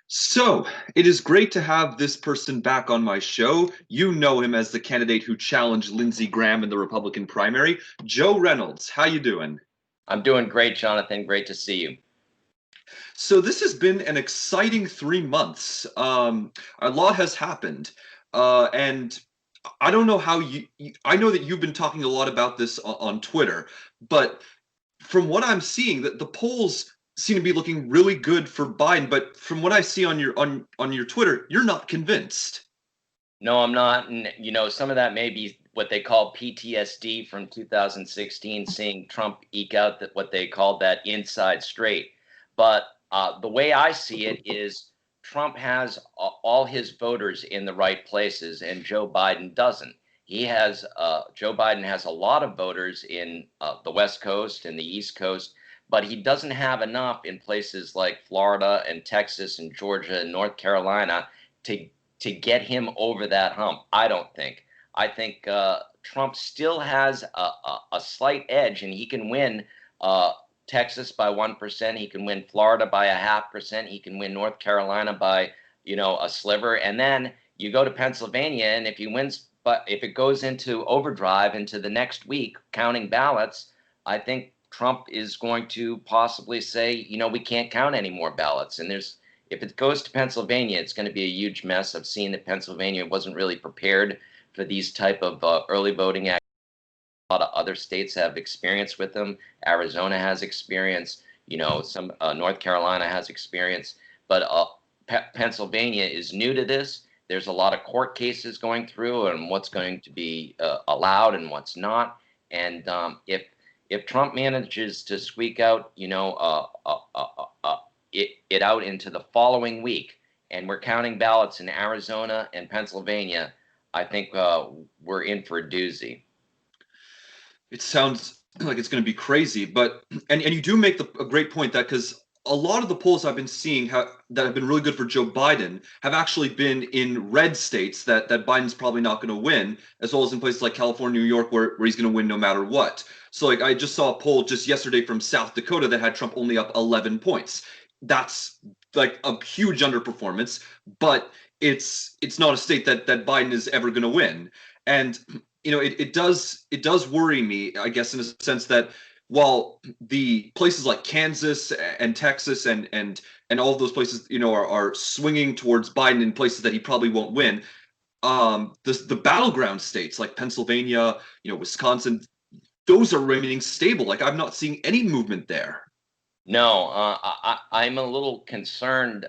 So, it is great to have this person back on my show. You know him as the candidate who challenged Lindsey Graham in the Republican primary, Joe Reynolds. How you doing? I'm doing great, Jonathan. Great to see you. So, this has been an exciting 3 months. A lot has happened, and I don't know how I know that you've been talking a lot about this on Twitter, but from what I'm seeing, that the polls seem to be looking really good for Biden. But from what I see on your Twitter, you're not convinced. No, I'm not. And, some of that may be what they call PTSD from 2016, seeing Trump eke out what they called that inside straight. But the way I see it is Trump has all his voters in the right places, and Joe Biden doesn't. Joe Biden has a lot of voters in the West Coast and the East Coast, but he doesn't have enough in places like Florida and Texas and Georgia and North Carolina to get him over that hump. I don't think. I think Trump still has a slight edge, and he can win Texas by 1%. He can win Florida by 0.5%. He can win North Carolina by a sliver, and then you go to Pennsylvania, and if he wins, but if it goes into overdrive into the next week, counting ballots, I think Trump is going to possibly say, we can't count any more ballots, and if it goes to Pennsylvania, it's going to be a huge mess. I've seen that Pennsylvania wasn't really prepared for these type of early voting acts. A lot of other states have experience with them. Arizona has experience. Some North Carolina has experience, but Pennsylvania is new to this. There's a lot of court cases going through and what's going to be allowed and what's not. And if Trump manages to squeak out, it out into the following week, and we're counting ballots in Arizona and Pennsylvania, I think we're in for a doozy. It sounds like it's going to be crazy, but and you do make a great point that because a lot of the polls I've been seeing that have been really good for Joe Biden have actually been in red states that Biden's probably not going to win, as well as in places like California, New York, where he's going to win no matter what. So like I just saw a poll just yesterday from South Dakota that had Trump only up 11 points. That's like a huge underperformance, but it's not a state that Biden is ever going to win. And it does worry me, I guess, in a sense that while the places like Kansas and Texas and all of those places, are swinging towards Biden in places that he probably won't win, the battleground states like Pennsylvania, Wisconsin, those are remaining stable. Like I'm not seeing any movement there. No, I'm a little concerned.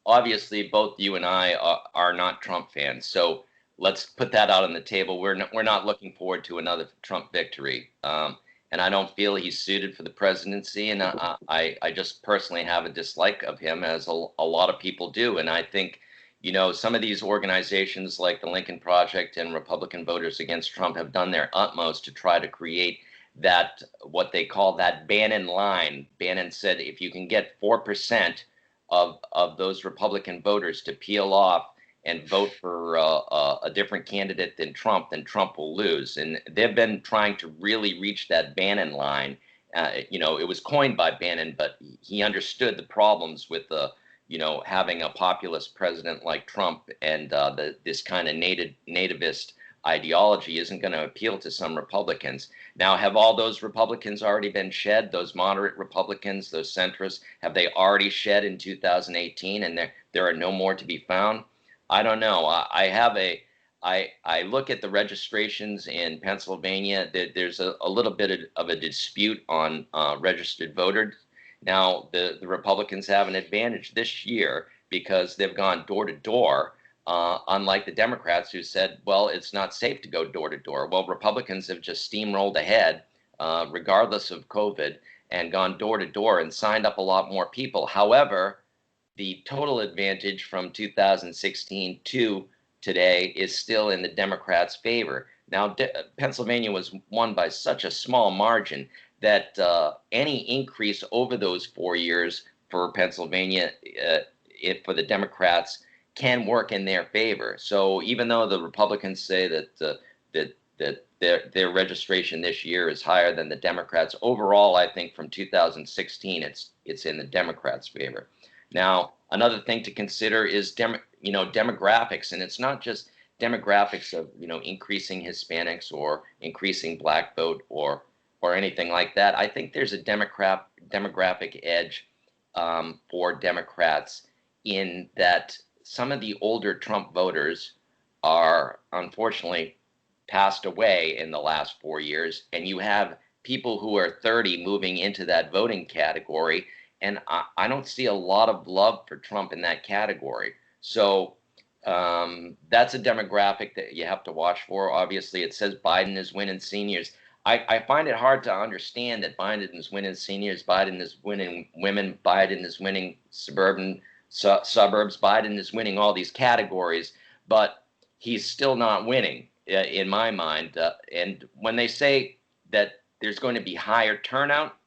Obviously, both you and I are not Trump fans, so let's put that out on the table. We're not looking forward to another Trump victory, and I don't feel he's suited for the presidency. And I just personally have a dislike of him, as a lot of people do. And I think, some of these organizations like the Lincoln Project and Republican Voters Against Trump have done their utmost to try to create that what they call that Bannon line. Bannon said if you can get 4% of those Republican voters to peel off and vote for a different candidate than Trump, then Trump will lose. And they've been trying to really reach that Bannon line. It was coined by Bannon, but he understood the problems with having a populist president like Trump, and this kind of nativist ideology isn't going to appeal to some Republicans. Now, have all those Republicans already been shed? Those moderate Republicans, those centrists, have they already shed in 2018, and there are no more to be found? I don't know. I look at the registrations in Pennsylvania. There's a little bit of a dispute on registered voters. Now, the Republicans have an advantage this year because they've gone door to door, unlike the Democrats who said, well, it's not safe to go door to door. Well, Republicans have just steamrolled ahead, regardless of COVID, and gone door to door and signed up a lot more people. However, the total advantage from 2016 to today is still in the Democrats' favor. Now, Pennsylvania was won by such a small margin that any increase over those 4 years for Pennsylvania, for the Democrats, can work in their favor. So even though the Republicans say that their registration this year is higher than the Democrats, overall, I think from 2016, it's in the Democrats' favor. Now, another thing to consider is demographics, and it's not just demographics of increasing Hispanics or increasing black vote or anything like that. I think there's a demographic edge for Democrats in that some of the older Trump voters are unfortunately passed away in the last 4 years, and you have people who are 30 moving into that voting category, and I don't see a lot of love for Trump in that category. So that's a demographic that you have to watch for. Obviously, it says Biden is winning seniors. I find it hard to understand that Biden is winning seniors, Biden is winning women, Biden is winning suburbs, Biden is winning all these categories, but he's still not winning in my mind. And when they say that there's going to be higher turnout,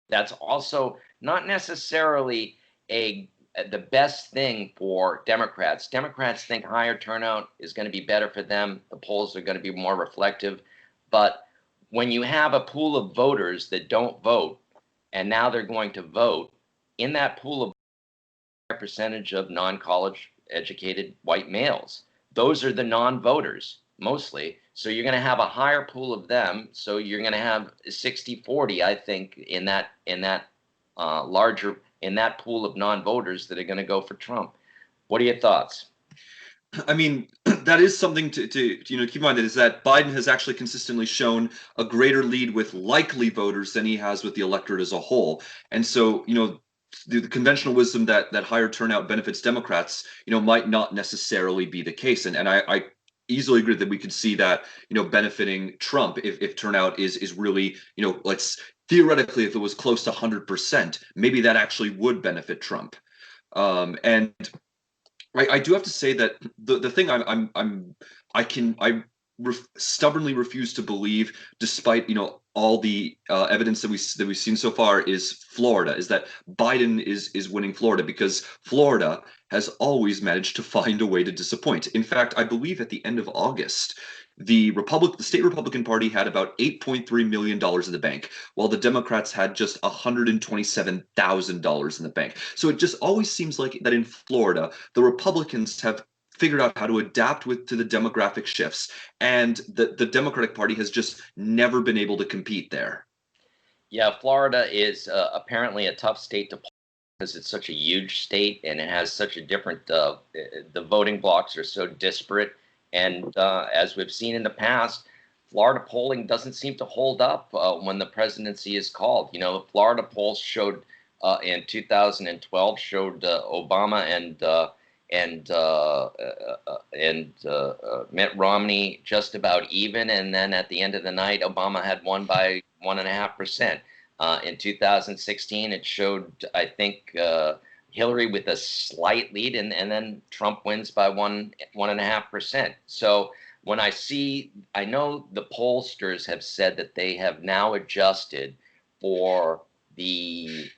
that's also not necessarily a the best thing for Democrats. Democrats think higher turnout is going to be better for them. The polls are going to be more reflective. But when you have a pool of voters that don't vote, and now they're going to vote, in that pool of percentage of non-college educated white males. Those are the non-voters mostly. So you're going to have a higher pool of them. So you're going to have 60-40, I think, larger in that pool of non-voters that are going to go for Trump. What are your thoughts? I mean, that is something to keep in mind, that is that Biden has actually consistently shown a greater lead with likely voters than he has with the electorate as a whole. And so, the conventional wisdom that higher turnout benefits Democrats, might not necessarily be the case. And I easily agree that we could see that, benefiting Trump if turnout is really, let's theoretically, if it was close to 100%, maybe that actually would benefit Trump. And I do have to say that the thing I stubbornly refuse to believe, despite all the evidence that we've seen so far, is Florida. Is that Biden is winning Florida, because Florida has always managed to find a way to disappoint. In fact, I believe at the end of August, the state Republican Party had about $8.3 million in the bank, while the Democrats had just $127,000 in the bank. So it just always seems like that in Florida, the Republicans have figured out how to adapt to the demographic shifts, and the Democratic Party has just never been able to compete there. Yeah, Florida is apparently a tough state to because it's such a huge state and it has such a different the voting blocks are so disparate, and as we've seen in the past, Florida polling doesn't seem to hold up when the presidency is called. Florida polls showed in 2012 showed Obama and Mitt Romney just about even, and then at the end of the night, Obama had won by 1.5%. In 2016, it showed, I think, Hillary with a slight lead, and then Trump wins by 1.5%. So when I know the pollsters have said that they have now adjusted for the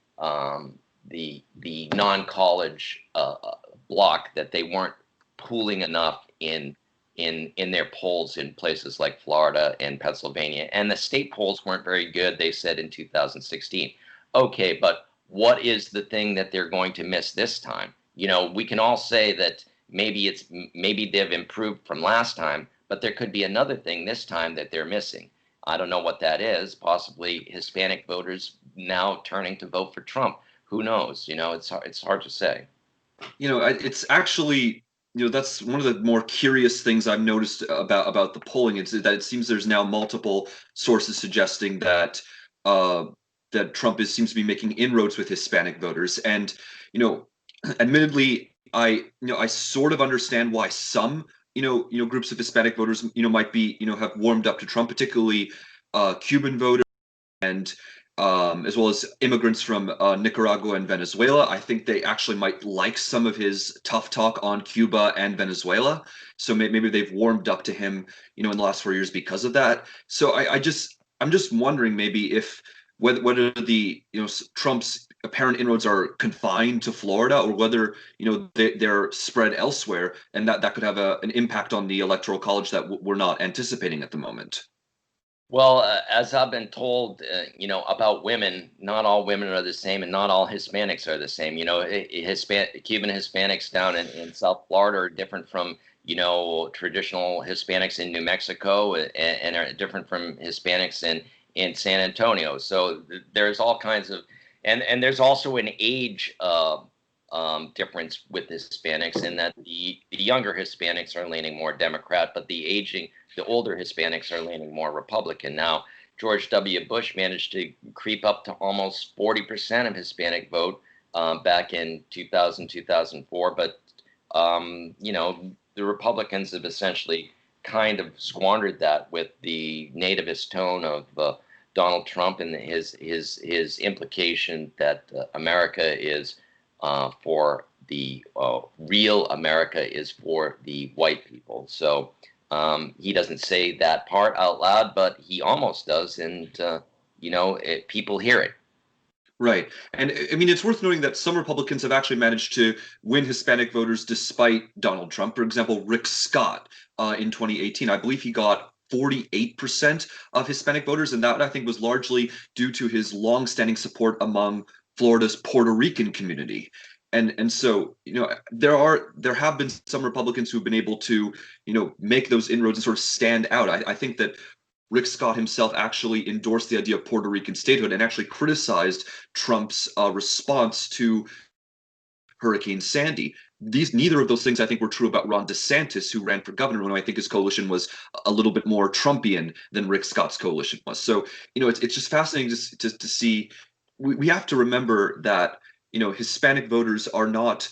non-college block, that they weren't pooling enough in their polls in places like Florida and Pennsylvania, and the state polls weren't very good, they said, in 2016. Okay, but what is the thing that they're going to miss this time? We can all say that maybe they've improved from last time, but there could be another thing this time that they're missing. I don't know what that is. Possibly Hispanic voters now turning to vote for Trump. Who knows? It's hard to say. It's actually, that's one of the more curious things I've noticed about the polling. Is that it seems there's now multiple sources suggesting that Trump seems to be making inroads with Hispanic voters. And admittedly, I sort of understand why some groups of Hispanic voters might be have warmed up to Trump, particularly Cuban voters, and as well as immigrants from Nicaragua and Venezuela. I think they actually might like some of his tough talk on Cuba and Venezuela. So maybe they've warmed up to him, in the last 4 years because of that. So I'm just wondering maybe if whether the Trump's apparent inroads are confined to Florida, or whether they're spread elsewhere, and that could have an impact on the electoral college that we're not anticipating at the moment. Well, as I've been told, about women, not all women are the same, and not all Hispanics are the same. Cuban Hispanics down in South Florida are different from, traditional Hispanics in New Mexico, and are different from Hispanics in San Antonio. So there's all kinds of, and there's also an age difference with Hispanics in that the younger Hispanics are leaning more Democrat, but the older Hispanics are leaning more Republican. Now, George W. Bush managed to creep up to almost 40% of Hispanic vote back in 2000, 2004. But, the Republicans have essentially kind of squandered that with the nativist tone of Donald Trump and his implication that America is for the real America is for the white people. So he doesn't say that part out loud, but he almost does, and people hear it. Right. And I mean, it's worth noting that some Republicans have actually managed to win Hispanic voters despite Donald Trump. For example, Rick Scott in 2018, I believe he got 48% of Hispanic voters, and that I think was largely due to his longstanding support among Florida's Puerto Rican community. And so, there have been some Republicans who've been able to, make those inroads and sort of stand out. I think that Rick Scott himself actually endorsed the idea of Puerto Rican statehood and actually criticized Trump's response to Hurricane Sandy. Neither of those things I think were true about Ron DeSantis, who ran for governor, when I think his coalition was a little bit more Trumpian than Rick Scott's coalition was. So, it's just fascinating to see. We have to remember that, Hispanic voters are not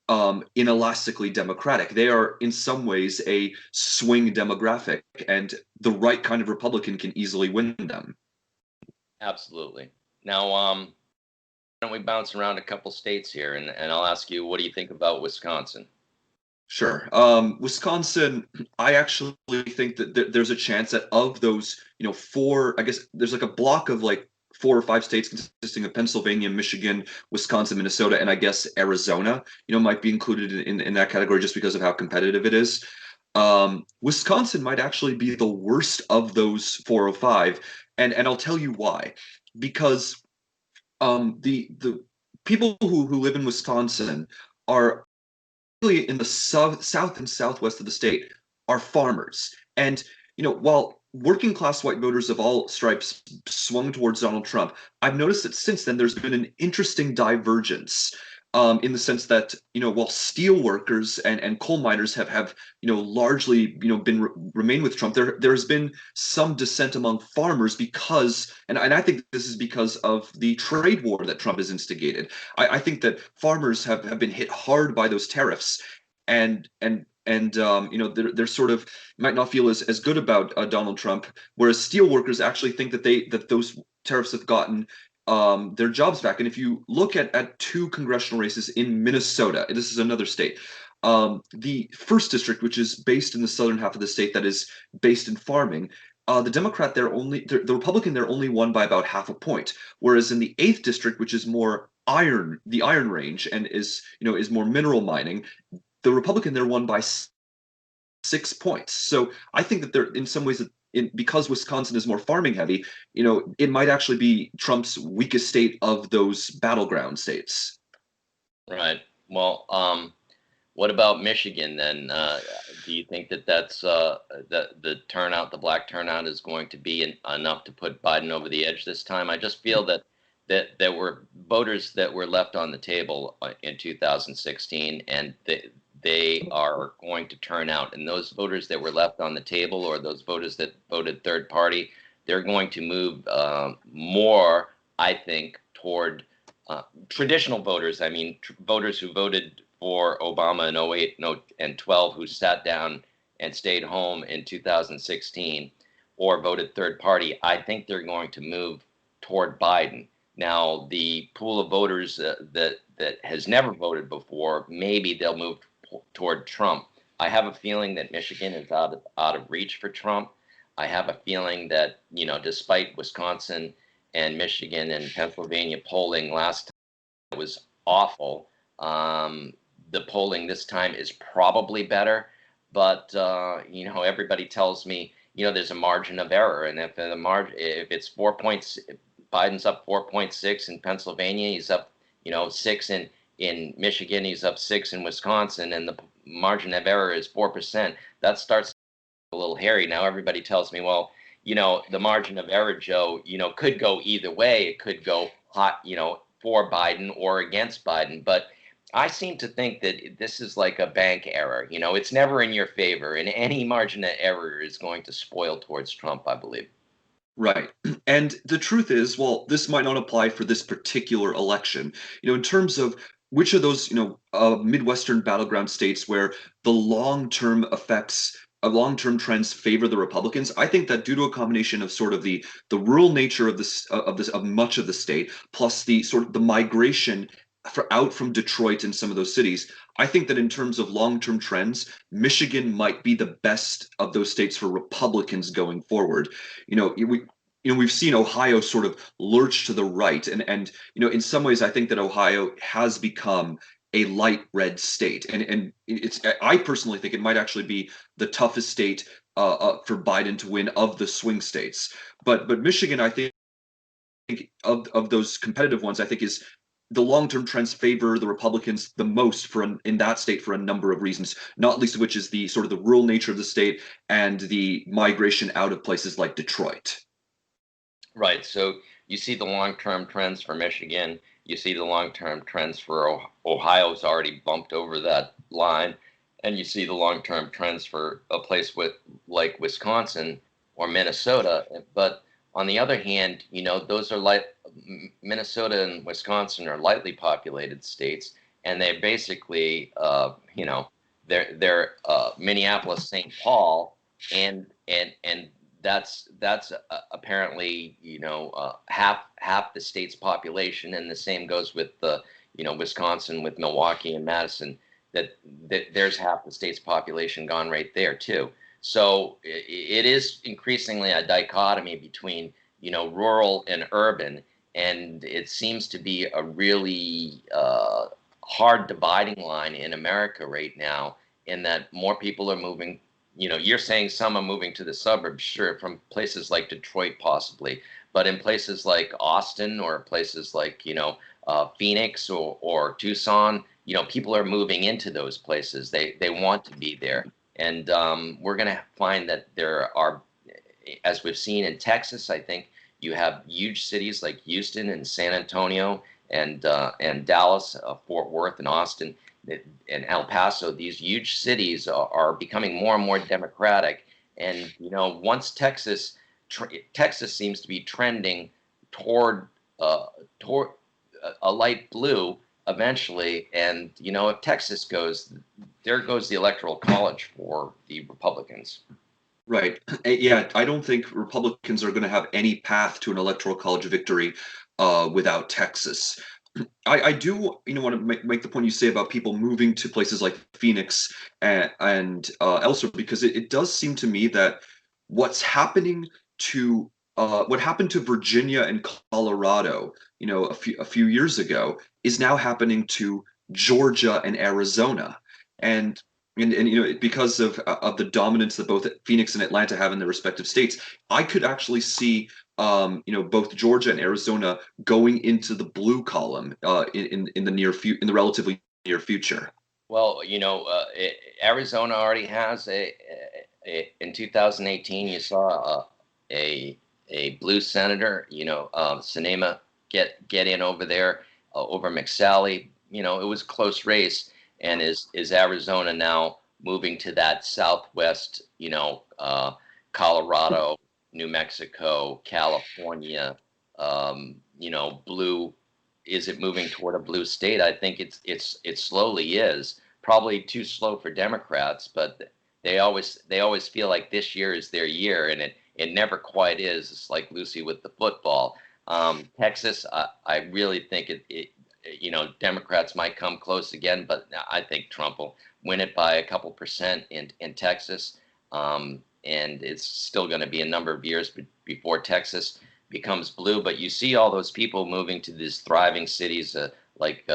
inelastically democratic. They are in some ways a swing demographic, and the right kind of Republican can easily win them. Absolutely. Now, why don't we bounce around a couple states here, and I'll ask you, what do you think about Wisconsin? Sure. Wisconsin, I actually think that there's a chance that of those, four, I guess there's like a block of like 4 or 5 states consisting of Pennsylvania, Michigan, Wisconsin, Minnesota, and I guess Arizona, might be included in that category just because of how competitive it is. Wisconsin might actually be the worst of those 4 or 5, and I'll tell you why. Because the people who live in Wisconsin are really in the south and southwest of the state are farmers. And, while working class white voters of all stripes swung towards Donald Trump, I've noticed that since then there's been an interesting divergence. In the sense that, while steel workers and coal miners have largely been remain with Trump, there has been some dissent among farmers because, and I think this is because of the trade war that Trump has instigated. I think that farmers have been hit hard by those tariffs, and they're sort of might not feel as good about Donald Trump, whereas steel workers actually think that those tariffs have gotten their jobs back. And if you look at 2 congressional races in Minnesota, this is another state. The first district, which is based in the southern half of the state, that is based in farming, the Republican there only won by about half a point. Whereas in the eighth district, which is more the Iron Range, and is more mineral mining, the Republican there won by 6 points. So I think that there, in some ways, because Wisconsin is more farming heavy, it might actually be Trump's weakest state of those battleground states. Right. Well, what about Michigan then? Do you think that that's the turnout, the black turnout, is going to be enough to put Biden over the edge this time? I just feel that there were voters that were left on the table in 2016, and they are going to turn out. And those voters that were left on the table, or those voters that voted third party, they're going to move more, I think, toward traditional voters. I mean, voters who voted for Obama in '08 and 12, who sat down and stayed home in 2016, or voted third party. I think they're going to move toward Biden. Now, the pool of voters that has never voted before, maybe they'll move toward Trump. I have a feeling that Michigan is out of reach for Trump. I have a feeling that, despite Wisconsin and Michigan and Pennsylvania polling last time was awful, the polling this time is probably better. But everybody tells me, there's a margin of error, and if it's 4 points, Biden's up 4.6 in Pennsylvania, he's up, 6 in Michigan, he's up 6 in Wisconsin, and the margin of error is 4%. That starts a little hairy. Now everybody tells me, well, the margin of error, Joe, could go either way. It could go hot, for Biden or against Biden. But I seem to think that this is like a bank error. It's never in your favor, and any margin of error is going to spoil towards Trump, I believe. Right. And the truth is, well, this might not apply for this particular election. In terms of which of those, Midwestern battleground states where the long-term effects, long-term trends favor the Republicans, I think that due to a combination of sort of the rural nature of much of the state, plus the sort of the migration out from Detroit and some of those cities, I think that in terms of long-term trends, Michigan might be the best of those states for Republicans going forward. We've seen Ohio sort of lurch to the right, and in some ways I think that Ohio has become a light red state, and I personally think it might actually be the toughest state for Biden to win of the swing states. But Michigan, I think of those competitive ones, I think is the long-term trends favor the Republicans the most in that state for a number of reasons, not least of which is the sort of the rural nature of the state and the migration out of places like Detroit. Right. So you see the long-term trends for Michigan. You see the long-term trends for Ohio's already bumped over that line, and you see the long-term trends for a place like Wisconsin or Minnesota. But on the other hand, those are Minnesota and Wisconsin are lightly populated states, and they basically, they're Minneapolis, St. Paul, and that's apparently half the state's population, and the same goes with the Wisconsin with Milwaukee and Madison. That there's half the state's population gone right there too. So it is increasingly a dichotomy between rural and urban, and it seems to be a really hard dividing line in America right now. In that more people are moving. You're saying some are moving to the suburbs, sure, from places like Detroit, possibly, but in places like Austin or places like, Phoenix or Tucson, people are moving into those places. They want to be there. And we're going to find that there are, as we've seen in Texas, I think you have huge cities like Houston and San Antonio and Dallas, Fort Worth and Austin and El Paso. These huge cities are becoming more and more democratic. And once Texas seems to be trending toward a light blue eventually. And if Texas goes, there goes the Electoral College for the Republicans. Right. Yeah, I don't think Republicans are going to have any path to an electoral college victory without Texas. I do, want to make the point you say about people moving to places like Phoenix and elsewhere, because it does seem to me that what's happening what happened to Virginia and Colorado, a few years ago, is now happening to Georgia and Arizona, and because of the dominance that both Phoenix and Atlanta have in their respective states, I could actually see both Georgia and Arizona going into the blue column in the relatively near future. Well, Arizona already has in 2018. You saw a blue senator, Sinema get in over there over McSally. It was a close race. And is Arizona now moving to that southwest, Colorado, New Mexico, California, blue? Is it moving toward a blue state? I think it slowly is. Probably too slow for Democrats, but they always feel like this year is their year, and it never quite is. It's like Lucy with the football. Texas, I really think it Democrats might come close again, but I think Trump will win it by a couple percent in Texas. And it's still going to be a number of years before Texas becomes blue. But you see all those people moving to these thriving cities like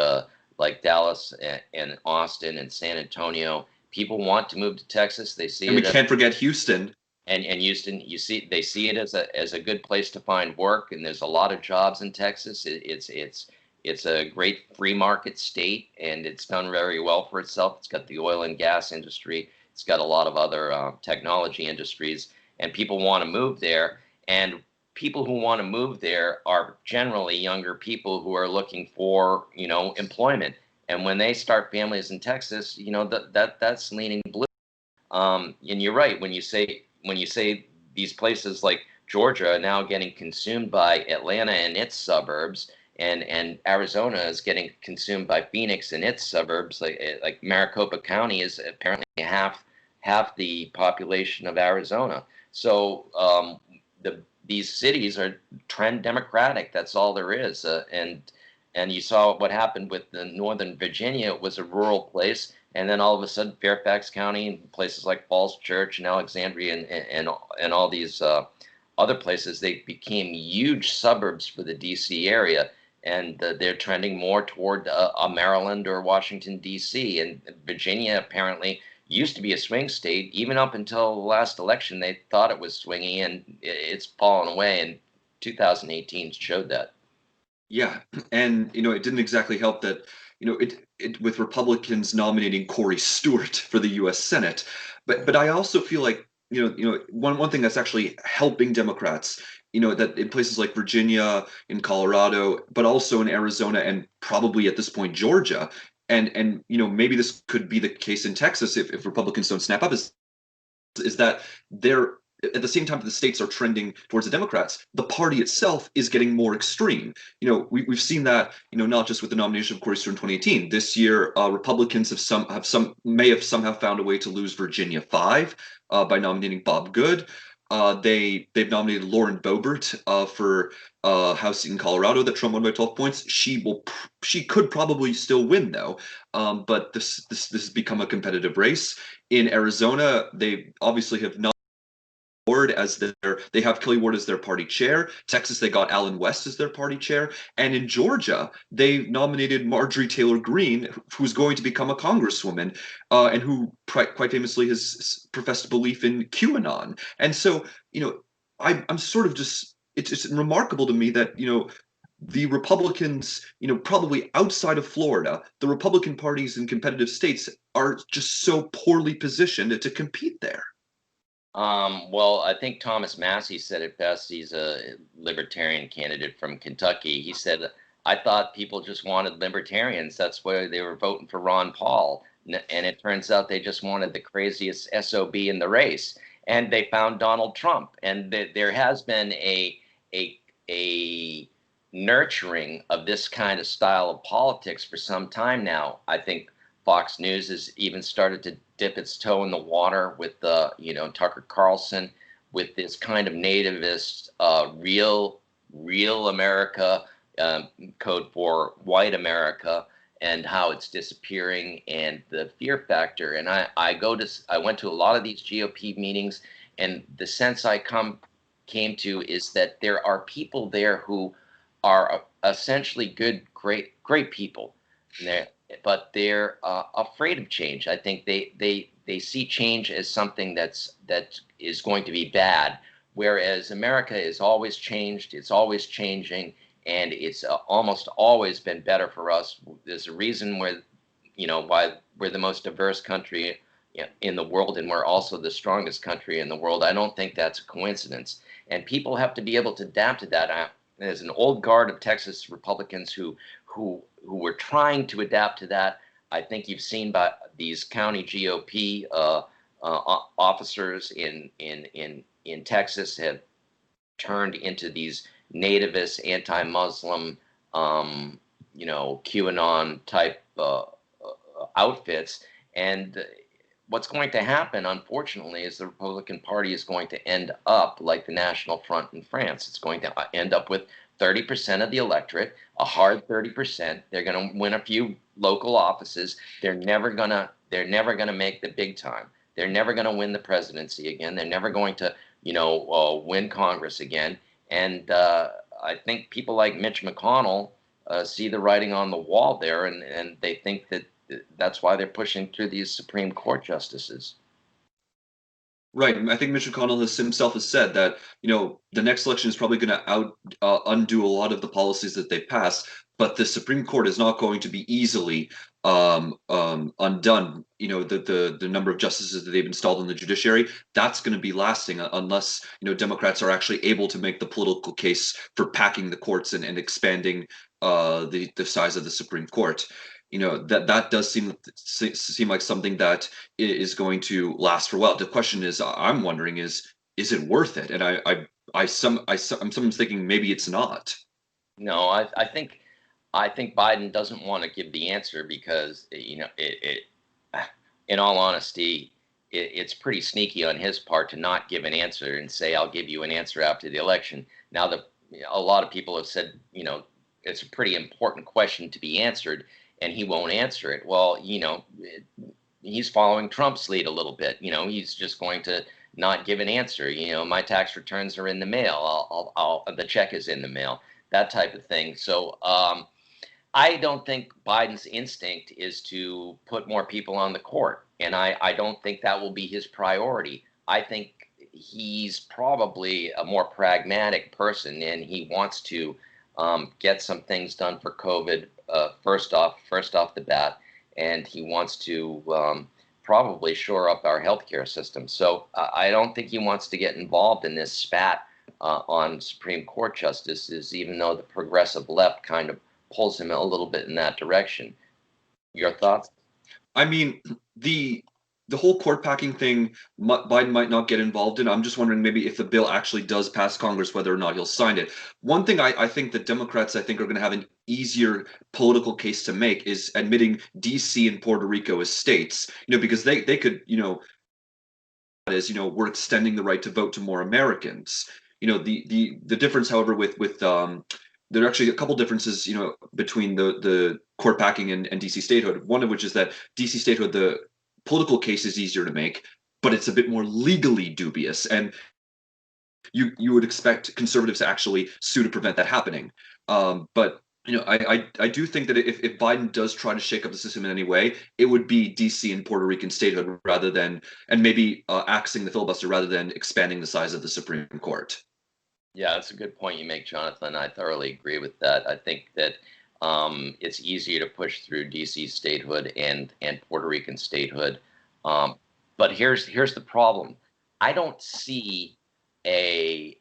Dallas and Austin and San Antonio. People want to move to Texas. They see And we it. can't forget Houston. And Houston, they see it as a good place to find work, and there's a lot of jobs in Texas. It's a great free market state, and it's done very well for itself. It's got the oil and gas industry. It's got a lot of other technology industries, and people want to move there. And people who want to move there are generally younger people who are looking for, employment. And when they start families in Texas, that's leaning blue. And you're right when you say these places like Georgia are now getting consumed by Atlanta and its suburbs, and Arizona is getting consumed by Phoenix and its suburbs. Like Maricopa County is apparently half the population of Arizona. So these cities are trend democratic. That's all there is. And you saw what happened with the Northern Virginia. It was a rural place, and then all of a sudden Fairfax County and places like Falls Church and Alexandria and all these other places, they became huge suburbs for the DC area, and they're trending more toward Maryland or Washington DC. And Virginia apparently used to be a swing state. Even up until the last election they thought it was swingy, and it's fallen away, and 2018 showed that. Yeah, and it didn't exactly help that it with Republicans nominating Corey Stewart for the U.S. Senate, but I also feel like one thing that's actually helping Democrats, that in places like Virginia, in Colorado, but also in Arizona, and probably at this point Georgia, and maybe this could be the case in Texas if Republicans don't snap up, is that they're at the same time that the states are trending towards the Democrats, the party itself is getting more extreme. We've seen that, not just with the nomination of Corey Stewart in 2018. This year, Republicans may have somehow found a way to lose Virginia 5 by nominating Bob Good. They've nominated Lauren Boebert for House seat in Colorado that Trump won by 12 points. She could probably still win though, but this has become a competitive race. In Arizona, they obviously have not. Ward as they have Kelly Ward as their party chair. Texas, they got Alan West as their party chair. And in Georgia, they nominated Marjorie Taylor Greene, who's going to become a congresswoman, and who quite famously has professed belief in QAnon. And so, I'm sort of just, it's remarkable to me that, the Republicans, probably outside of Florida, the Republican parties in competitive states are just so poorly positioned to compete there. Well, I think Thomas Massey said it best. He's a libertarian candidate from Kentucky. He said, I thought people just wanted libertarians. That's why they were voting for Ron Paul. And it turns out they just wanted the craziest SOB in the race. And they found Donald Trump. And there has been a nurturing of this kind of style of politics for some time now. I think Fox News has even started to dip its toe in the water with Tucker Carlson, with this kind of nativist, real America, code for white America, and how it's disappearing, and the fear factor. And I went to a lot of these GOP meetings, and the sense came to is that there are people there who are essentially good, great people, but they're afraid of change. I think they see change as something that is going to be bad, whereas America is always changed, it's always changing, and it's almost always been better for us. There's a reason why we're the most diverse country in the world, and we're also the strongest country in the world. I don't think that's a coincidence, and people have to be able to adapt to that. There's an old guard of Texas Republicans who were trying to adapt to that. I think you've seen by these county GOP officers in Texas have turned into these nativist, anti-Muslim, QAnon type outfits. And what's going to happen, unfortunately, is the Republican Party is going to end up like the National Front in France. It's going to end up with 30% of the electorate, a hard 30%. They're going to win a few local offices. They're never gonna make the big time. They're never going to win the presidency again. They're never going to, win Congress again. And I think people like Mitch McConnell see the writing on the wall there, and they think that that's why they're pushing through these Supreme Court justices. Right. I think Mitch McConnell himself has said that, the next election is probably going to undo a lot of the policies that they passed, but the Supreme Court is not going to be easily undone. The number of justices that they've installed in the judiciary, that's going to be lasting unless, Democrats are actually able to make the political case for packing the courts and expanding the size of the Supreme Court. That does seem like something that is going to last for a while. The question is, I'm wondering is it worth it? And I'm sometimes thinking maybe it's not. No, I think Biden doesn't want to give the answer because in all honesty, it's pretty sneaky on his part to not give an answer and say I'll give you an answer after the election. Now, a lot of people have said it's a pretty important question to be answered, and he won't answer it. Well, he's following Trump's lead a little bit. He's just going to not give an answer. My tax returns are in the mail. The check is in the mail. That type of thing. So I don't think Biden's instinct is to put more people on the court, and I don't think that will be his priority. I think he's probably a more pragmatic person, and he wants to get some things done for COVID first off the bat, and he wants to probably shore up our healthcare system. So I don't think he wants to get involved in this spat on Supreme Court justices, even though the progressive left kind of pulls him a little bit in that direction. Your thoughts? I mean, the whole court packing thing, Biden might not get involved in. I'm just wondering maybe if the bill actually does pass Congress, whether or not he'll sign it. One thing I think the Democrats, I think, are going to have an easier political case to make is admitting DC and Puerto Rico as states, because they could, we're extending the right to vote to more Americans. The difference, however, with there are actually a couple differences, between the court packing and DC statehood. One of which is that DC statehood, the political case is easier to make, but it's a bit more legally dubious, and you would expect conservatives to actually sue to prevent that happening. But I do think that if Biden does try to shake up the system in any way, it would be DC and Puerto Rican statehood rather than, and maybe axing the filibuster rather than expanding the size of the Supreme Court. Yeah, that's a good point you make, Jonathan. I thoroughly agree with that. I think that it's easier to push through DC statehood and Puerto Rican statehood. But here's the problem. I don't see an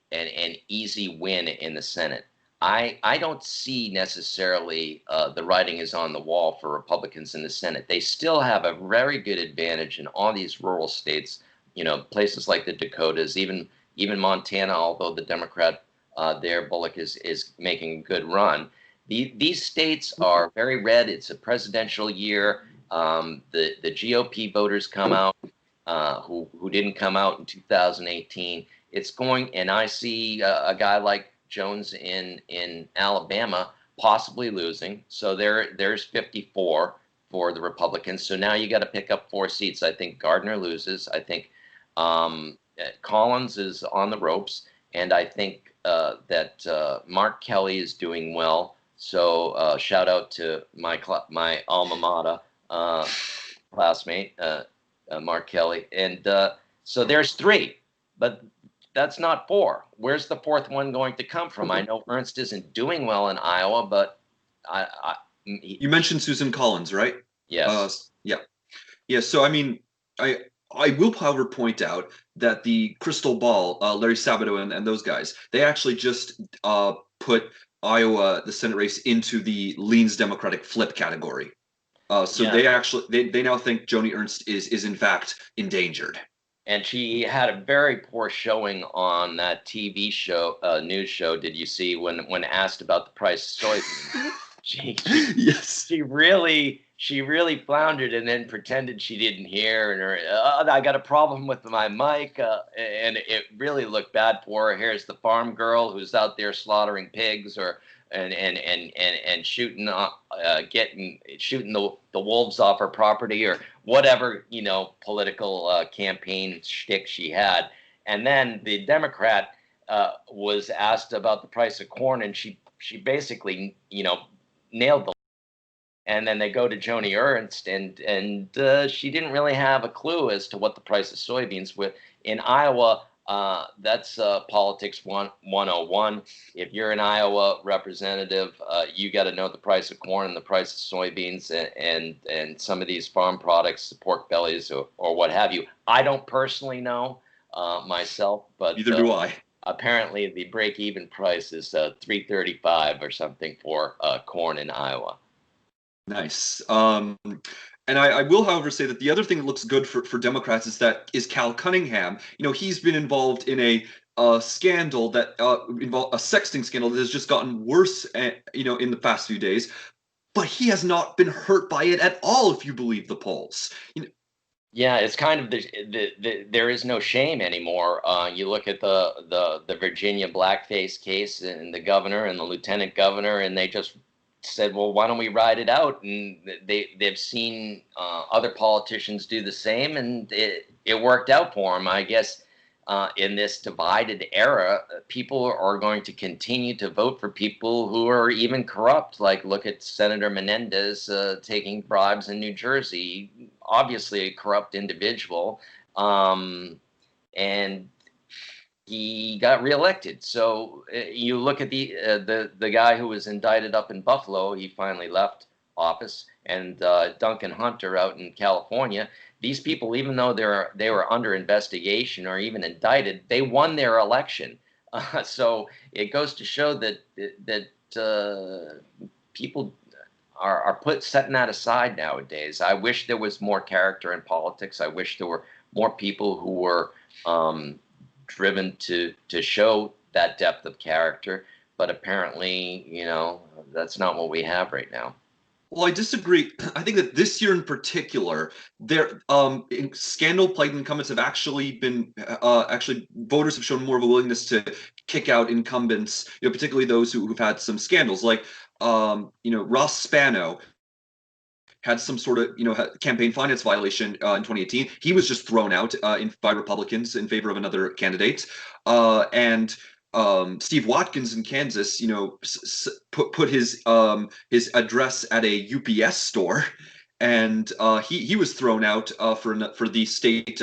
easy win in the Senate. I don't see necessarily the writing is on the wall for Republicans in the Senate. They still have a very good advantage in all these rural states, places like the Dakotas, even Montana, although the Democrat there, Bullock, is making a good run. These states are very red. It's a presidential year. The GOP voters come out who didn't come out in 2018. It's going, and I see a guy like Jones in Alabama possibly losing. So there's 54 for the Republicans. So now you got to pick up 4 seats. I think Gardner loses. I think Collins is on the ropes, and I think that Mark Kelly is doing well. So shout out to my alma mater classmate, Mark Kelly, and so there's 3, but that's not 4. Where's the 4th one going to come from? I know Ernst isn't doing well in Iowa, but you mentioned Susan Collins, right? Yes. Yeah. So I mean, I will, however, point out that the crystal ball, Larry Sabato and those guys, they actually just put Iowa, the Senate race, into the leans Democratic flip category. So Yeah. they actually they now think Joni Ernst is in fact endangered. And she had a very poor showing on that TV show, news show. Did you see when asked about the price of soybeans? She Yes. she really floundered and then pretended she didn't hear. And I got a problem with my mic, and it really looked bad for her. Here's the farm girl who's out there slaughtering pigs and shooting shooting the wolves off her property or whatever political campaign shtick she had. And then the Democrat was asked about the price of corn, and she basically nailed the. And then they go to Joni Ernst, and she didn't really have a clue as to what the price of soybeans In Iowa, that's politics 101. If you're an Iowa representative, you got to know the price of corn and the price of soybeans and some of these farm products, pork bellies or what have you. I don't personally know myself, but Neither do I. apparently the break-even price is 335 or something for corn in Iowa. Nice. And I will, however, say that the other thing that looks good for Democrats is Cal Cunningham. He's been involved in a scandal that involved a sexting scandal that has just gotten worse, in the past few days. But he has not been hurt by it at all, if you believe the polls. Yeah, it's kind of there is no shame anymore. You look at the Virginia blackface case and the governor and the lieutenant governor, and they just said, "Well, why don't we ride it out?" And they've seen other politicians do the same, and it worked out for them. I guess in this divided era, people are going to continue to vote for people who are even corrupt. Like, look at Senator Menendez taking bribes in New Jersey. Obviously, a corrupt individual, and he got reelected. So you look at the guy who was indicted up in Buffalo. He finally left office, and Duncan Hunter out in California. These people, even though they were under investigation or even indicted, they won their election. So it goes to show that people are setting that aside nowadays. I wish there was more character in politics. I wish there were more people who were driven to show that depth of character. But apparently, that's not what we have right now. Well, I disagree. I think that this year in particular, scandal-plagued incumbents have actually been actually voters have shown more of a willingness to kick out incumbents, particularly those who've had some scandals, like Ross Spano had some sort of campaign finance violation in 2018. He was just thrown out by Republicans in favor of another candidate, and Steve Watkins in Kansas, put his address at a UPS store, and he was thrown out for the state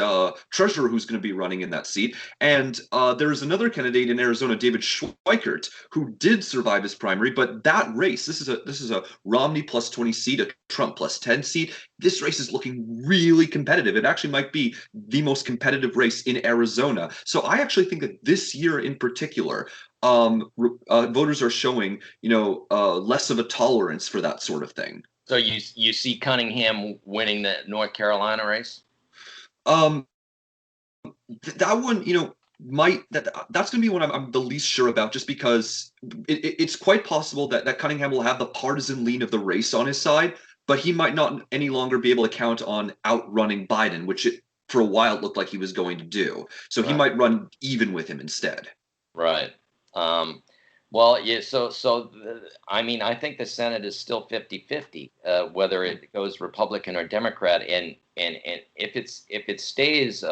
treasurer who's going to be running in that seat. And there's another candidate in Arizona, David Schweikert, who did survive his primary, but that race, this is a Romney plus 20 seat, a Trump plus 10 seat. This race is looking really competitive. It actually might be the most competitive race in Arizona. So I actually think that this year in particular, voters are showing, less of a tolerance for that sort of thing. So you see Cunningham winning the North Carolina race? That one, that's going to be one I'm the least sure about, just because it's quite possible that Cunningham will have the partisan lean of the race on his side, but he might not any longer be able to count on outrunning Biden, which for a while it looked like he was going to do. So he might run even with him instead. Right. Well, yeah. I mean, I think the Senate is still 50-50, whether it goes Republican or Democrat, and if it stays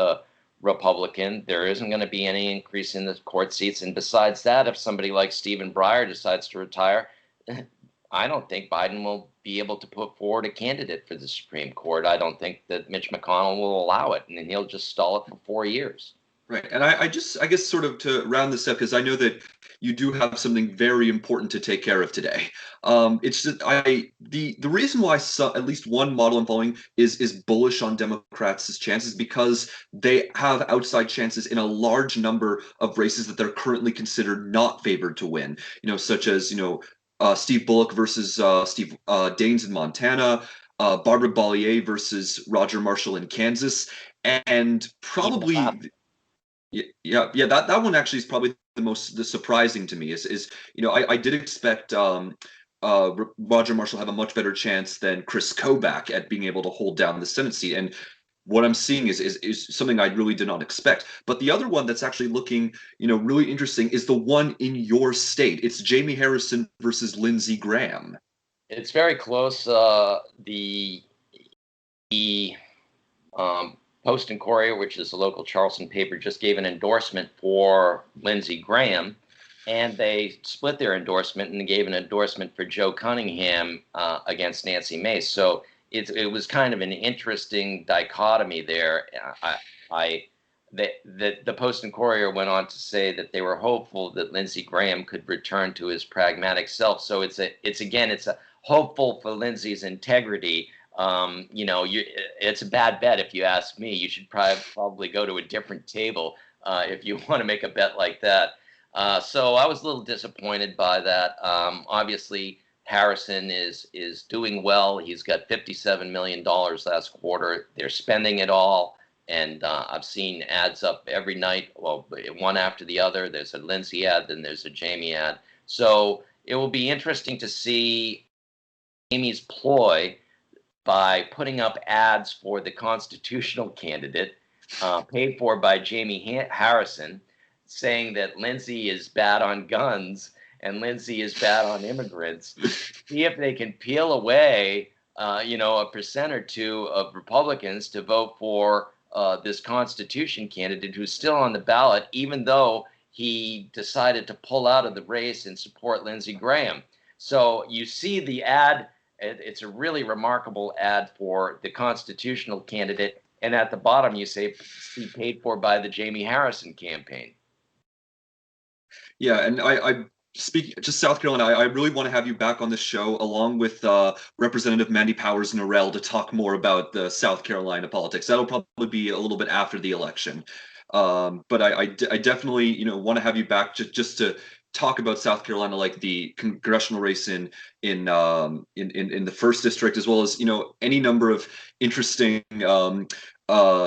Republican, there isn't going to be any increase in the court seats. And besides that, if somebody like Stephen Breyer decides to retire, I don't think Biden will be able to put forward a candidate for the Supreme Court. I don't think that Mitch McConnell will allow it, and he'll just stall it for 4 years. Right. And I guess sort of to round this up, because I know that you do have something very important to take care of today. It's just the reason why at least one model I'm following is bullish on Democrats' chances, because they have outside chances in a large number of races that they're currently considered not favored to win. Such as Steve Bullock versus Steve Daines in Montana, Barbara Bollier versus Roger Marshall in Kansas, and probably. Yeah. That one actually is probably the surprising to me. I did expect Roger Marshall have a much better chance than Chris Kobach at being able to hold down the Senate seat, and what I'm seeing is something I really did not expect. But the other one that's actually looking really interesting is the one in your state. It's Jamie Harrison versus Lindsey Graham. It's very close. The Post and Courier, which is a local Charleston paper, just gave an endorsement for Lindsey Graham, and they split their endorsement and gave an endorsement for Joe Cunningham against Nancy Mace. So it was kind of an interesting dichotomy there. the Post and Courier went on to say that they were hopeful that Lindsey Graham could return to his pragmatic self. So it's a hopeful for Lindsey's integrity. It's a bad bet if you ask me. You should probably go to a different table if you want to make a bet like that. So I was a little disappointed by that. Obviously, Harrison is doing well. He's got $57 million last quarter. They're spending it all. And I've seen ads up every night, well, one after the other. There's a Lindsay ad, then there's a Jamie ad. So it will be interesting to see Jamie's ploy by putting up ads for the constitutional candidate, paid for by Jamie Harrison, saying that Lindsay is bad on guns and Lindsay is bad on immigrants. See if they can peel away, a percent or two of Republicans to vote for this Constitution candidate who's still on the ballot, even though he decided to pull out of the race and support Lindsey Graham. So you see the ad. It's a really remarkable ad for the constitutional candidate. And at the bottom, you see paid for by the Jamie Harrison campaign. Yeah, and I speak just South Carolina. I really want to have you back on the show along with Representative Mandy Powers Norrell to talk more about the South Carolina politics. That'll probably be a little bit after the election. But I definitely want to have you back just to talk about South Carolina, like the congressional race in the first district, as well as any number of interesting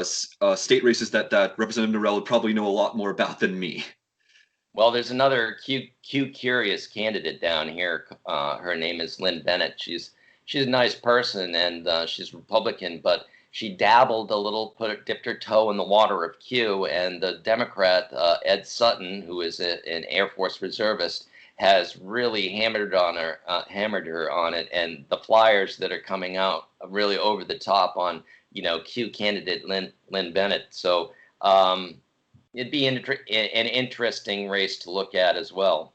state races that Representative Norrell would probably know a lot more about than me. Well, there's another curious candidate down here. Her name is Lynn Bennett. She's a nice person, and she's Republican, but she dabbled a little, dipped her toe in the water of Q. And the Democrat Ed Sutton, who is an Air Force reservist, has really hammered her on it. And the flyers that are coming out are really over the top on Q candidate Lynn Bennett. So. It'd be an interesting race to look at as well,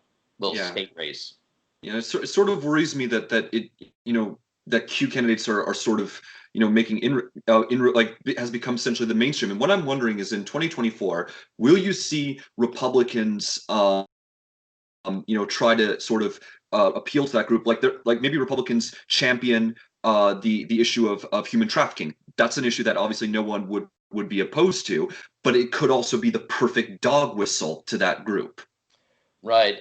state race. Yeah, it sort of worries me that that Q candidates are sort of making like has become essentially the mainstream. And what I'm wondering is, in 2024, will you see Republicans try to sort of appeal to that group, like maybe Republicans champion the issue of human trafficking? That's an issue that obviously no one would be opposed to, but it could also be the perfect dog whistle to that group. Right.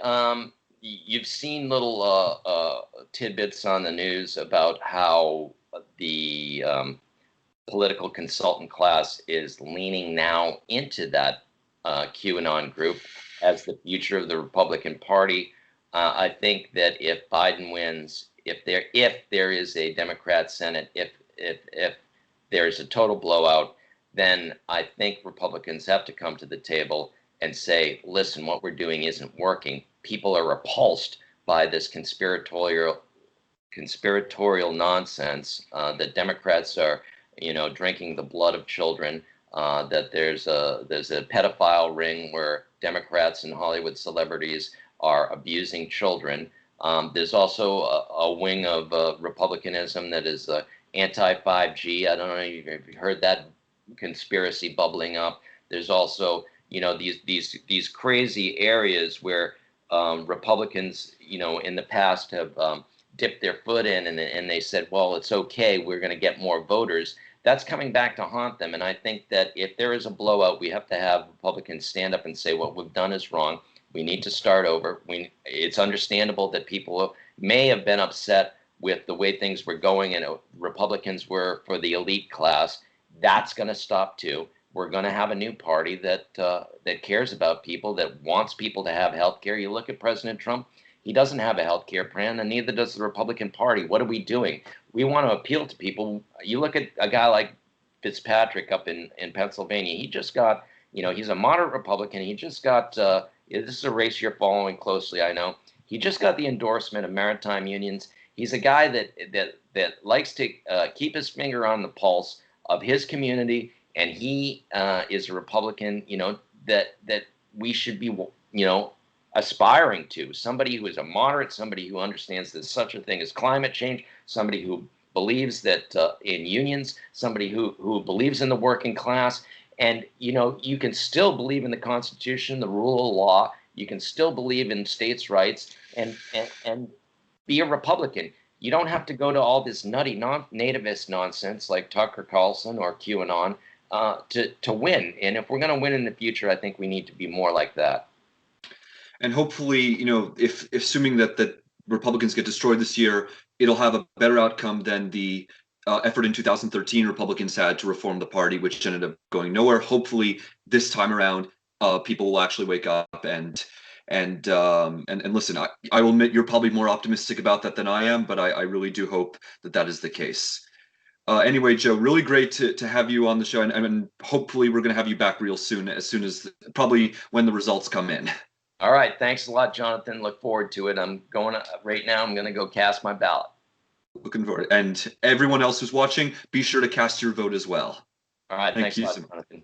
You've seen little tidbits on the news about how the political consultant class is leaning now into that QAnon group as the future of the Republican Party. I think that if Biden wins, if there is a Democrat Senate, if there is a total blowout, then I think Republicans have to come to the table and say, listen, what we're doing isn't working. People are repulsed by this conspiratorial nonsense that Democrats are, drinking the blood of children, that there's a pedophile ring where Democrats and Hollywood celebrities are abusing children. There's also a wing of Republicanism that is anti-5G. I don't know if you've heard that conspiracy bubbling up. There's also these crazy areas where Republicans in the past have dipped their foot in and they said, well, it's okay, we're going to get more voters. That's coming back to haunt them. And I think that if there is a blowout, we have to have Republicans stand up and say what we've done is wrong. We need to start over. It's understandable that people may have been upset with the way things were going and Republicans were for the elite class. That's going to stop too. We're going to have a new party that cares about people, that wants people to have health care. You look at President Trump, he doesn't have a health care plan, and neither does the Republican Party. What are we doing? We want to appeal to people. You look at a guy like Fitzpatrick up in Pennsylvania. He just got, he's a moderate Republican. He just got, this is a race you're following closely, I know. He just got the endorsement of maritime unions. He's a guy that likes to keep his finger on the pulse of his community, and he is a Republican, that we should be, aspiring to. Somebody who is a moderate, somebody who understands there's such a thing as climate change, somebody who believes that in unions, somebody who believes in the working class, And you can still believe in the Constitution, the rule of law. You can still believe in states' rights, and be a Republican. You don't have to go to all this nutty nativist nonsense like Tucker Carlson or QAnon to win. And if we're going to win in the future, I think we need to be more like that. And hopefully, if assuming that Republicans get destroyed this year, it'll have a better outcome than the effort in 2013 Republicans had to reform the party, which ended up going nowhere. Hopefully, this time around, people will actually wake up and listen. I will admit you're probably more optimistic about that than I am, but I really do hope that that is the case. Anyway, Joe, really great to have you on the show, and hopefully we're going to have you back real soon, as soon as probably when the results come in. All right. Thanks a lot, Jonathan. Look forward to it. I'm going right now. I'm going to go cast my ballot. Looking forward. And everyone else who's watching, be sure to cast your vote as well. All right. Thank Thanks a you lot, so much. Jonathan.